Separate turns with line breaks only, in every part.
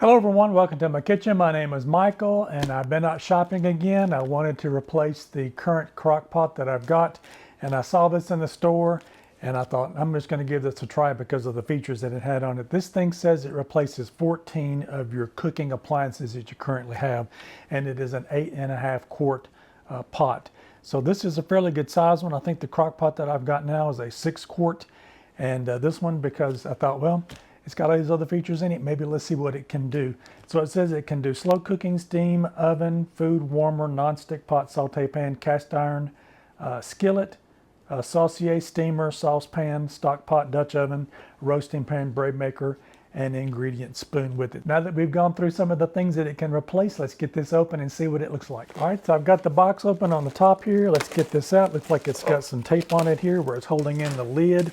Hello everyone, welcome to my kitchen. My name is Michael and I've been out shopping again. I wanted to replace the current crock pot that I've got, and I saw this in the store and I thought I'm just going to give this a try because of the features that it had on it. This thing says it replaces 14 of your cooking appliances that you currently have, and it is an 8.5 quart pot. So this is a fairly good size one. I think the crock pot that I've got now is a 6 quart, and this one, because I thought, well, it's got all these other features in it, maybe let's see what it can do. So it says it can do slow cooking, steam, oven, food warmer, non-stick pot, saute pan, cast iron, skillet, saucier, steamer, saucepan, stock pot, Dutch oven, roasting pan, bread maker, and ingredient spoon with it. Now that we've gone through some of the things that it can replace, let's get this open and see what it looks like. All right, so I've got the box open on the top here. Let's get this out. Looks like it's got some tape on it here where it's holding in the lid.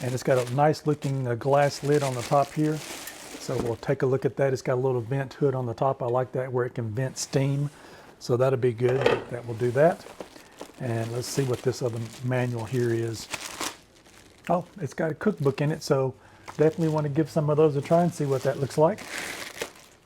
And it's got a nice looking glass lid on the top here. So we'll take a look at that. It's got a little vent hood on the top. I like that, where it can vent steam. So that'll be good. That will do that. And let's see what this other manual here is. Oh, it's got a cookbook in it. So definitely want to give some of those a try and see what that looks like.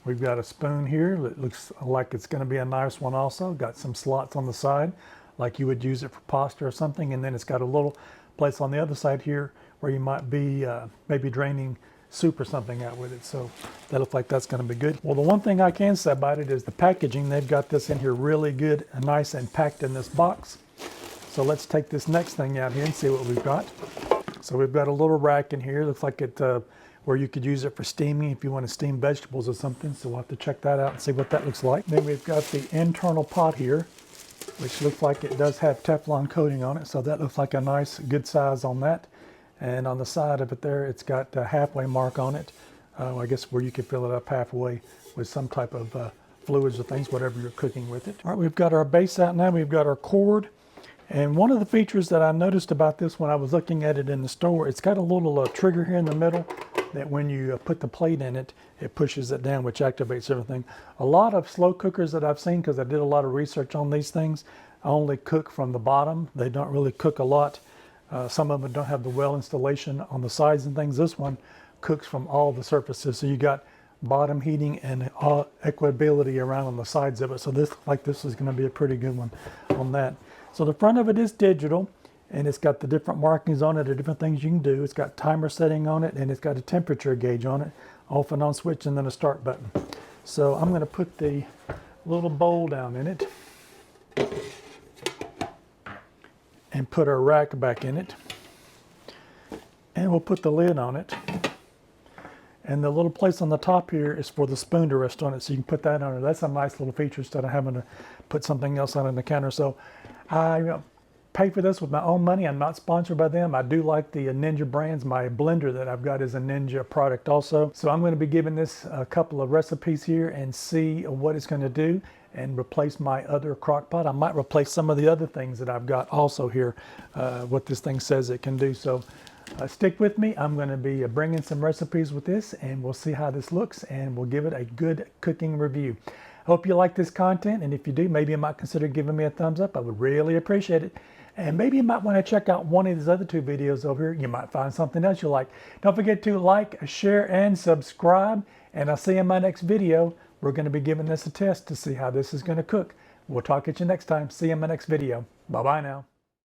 We've got a spoon here that looks like it's going to be a nice one also. Got some slots on the side, like you would use it for pasta or something. And then it's got a little place on the other side here where you might be maybe draining soup or something out with it. So that looks like that's going to be good. Well, the one thing I can say about it is the packaging. They've got this in here really good and nice and packed in this box. So let's take this next thing out here and see what we've got. So we've got a little rack in here. Looks like it where you could use it for steaming if you want to steam vegetables or something. So we'll have to check that out and see what that looks like. Then we've got the internal pot here, which looks like it does have Teflon coating on it. So that looks like a nice good size on that. And on the side of it there, it's got a halfway mark on it. I guess where you could fill it up halfway with some type of fluids or things, whatever you're cooking with it. All right, we've got our base out now. We've got our cord. And one of the features that I noticed about this when I was looking at it in the store, it's got a little trigger here in the middle that when you put the plate in it, it pushes it down, which activates everything. A lot of slow cookers that I've seen, because I did a lot of research on these things, only cook from the bottom. They don't really cook a lot. Some of them don't have the well installation on the sides and things. This one cooks from all the surfaces. So you got bottom heating and equability around on the sides of it. So this is going to be a pretty good one on that. So the front of it is digital, and it's got the different markings on it, the different things you can do. It's got timer setting on it, and it's got a temperature gauge on it, off and on switch, and then a start button. So I'm going to put the little bowl down in it and put our rack back in it, and we'll put the lid on it. And the little place on the top here is for the spoon to rest on it, so you can put that on it. That's a nice little feature instead of having to put something else on the counter. So I pay for this with my own money. I'm not sponsored by them. I do like the Ninja brands. My blender that I've got is a Ninja product also. So I'm going to be giving this a couple of recipes here and see what it's going to do and replace my other crock pot. I might replace some of the other things that I've got also here, what this thing says it can do. So stick with me. I'm going to be bringing some recipes with this, and we'll see how this looks, and we'll give it a good cooking review. Hope you like this content, and if you do, maybe you might consider giving me a thumbs up. I would really appreciate it. And maybe you might want to check out one of these other two videos over here. You might find something else you like. Don't forget to like, share, and subscribe, and I'll see you in my next video. We're going to be giving this a test to see how this is going to cook. We'll talk at you next time. See you in my next video. Bye-bye now.